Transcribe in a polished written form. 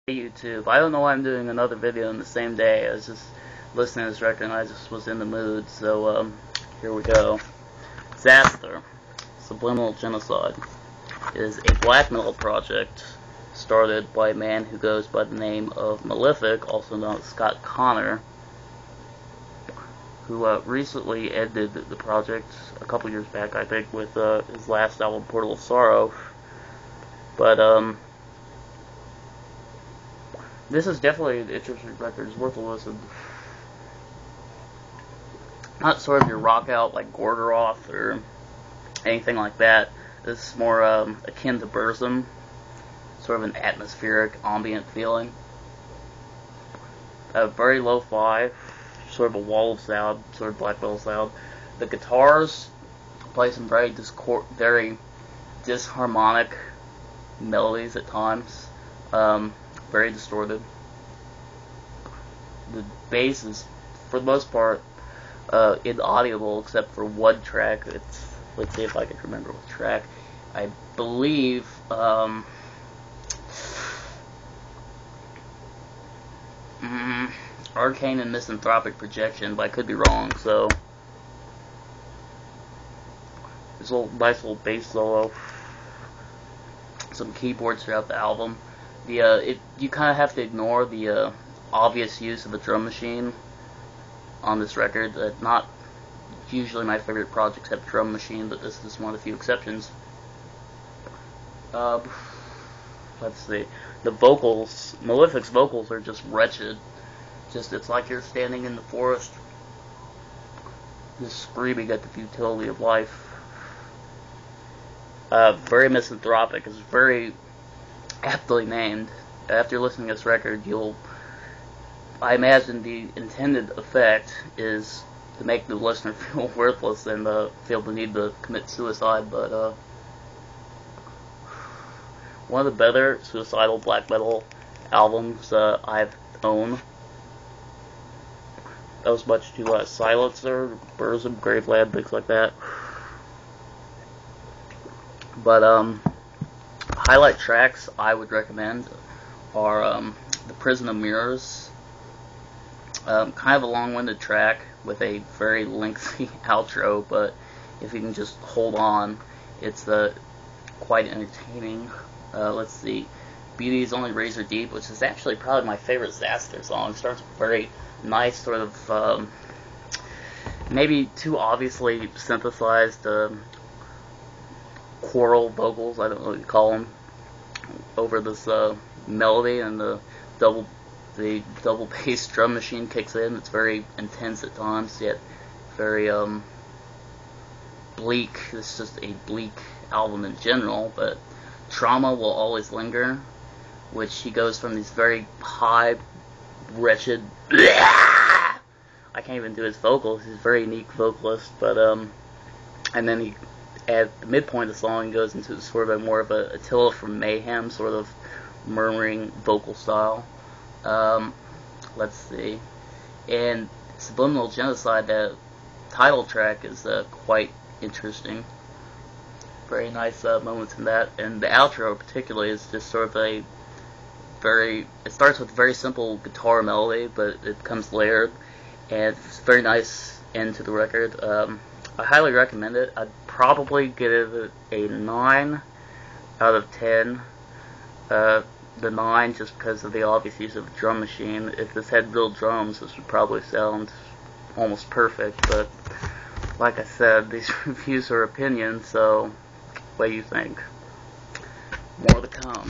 YouTube. I don't know why I'm doing another video in the same day. I was just listening to this record and I just was in the mood, so here we go. Xasthur, Subliminal Genocide, is a black metal project started by a man who goes by the name of Malefic, also known as Scott Connor, who recently ended the project a couple years back, I think, with his last album, Portal of Sorrow. But this is definitely an interesting record. It's worth a listen. Not sort of your rock out like Gorgoroth or anything like that. This is more akin to Burzum. Sort of an atmospheric, ambient feeling. Very lo-fi, sort of a wall of sound, sort of black metal sound. The guitars play some very disharmonic melodies at times. Very distorted. The bass is, for the most part, inaudible except for one track. Let's see if I can remember what track. I believe Arcane and Misanthropic Projection, but I could be wrong. So there's a nice little bass solo, some keyboards throughout the album. You kind of have to ignore the obvious use of a drum machine on this record. Not usually my favorite projects have a drum machine, but this is one of the few exceptions. Let's see. The vocals, Malefic's vocals are just wretched. It's like you're standing in the forest, just screaming at the futility of life. Very misanthropic. It's very aptly named. After listening to this record, I imagine the intended effect is to make the listener feel worthless and feel the need to commit suicide, but one of the better suicidal black metal albums I've owned. That was much to Silencer, Burzum, Graveland, things like that. But highlight tracks I would recommend are The Prison of Mirrors, kind of a long-winded track with a very lengthy outro, but if you can just hold on, it's quite entertaining. Let's see, Beauty is Only Razor Deep, which is actually probably my favorite Xasthur song. It starts with very nice sort of maybe too obviously synthesized choral vocals, I don't know what you call them, over this melody, and the double bass drum machine kicks in. It's very intense at times, yet very bleak. It's just a bleak album in general, but Trauma Will Always Linger, which he goes from these very high, wretched, I can't even do his vocals. He's a very unique vocalist, but and then he, at the midpoint of the song, goes into sort of more of a Attila from Mayhem sort of murmuring vocal style. Let's see. And Subliminal Genocide, the title track, is quite interesting. Very nice moments in that. And the outro particularly is just sort of it starts with a very simple guitar melody, but it becomes layered. And it's a very nice end to the record. I highly recommend it. I'd probably give it a 9 out of 10. The 9 just because of the obvious use of a drum machine. If this had real drums, this would probably sound almost perfect, but like I said, these reviews are opinions, so what do you think? More to come.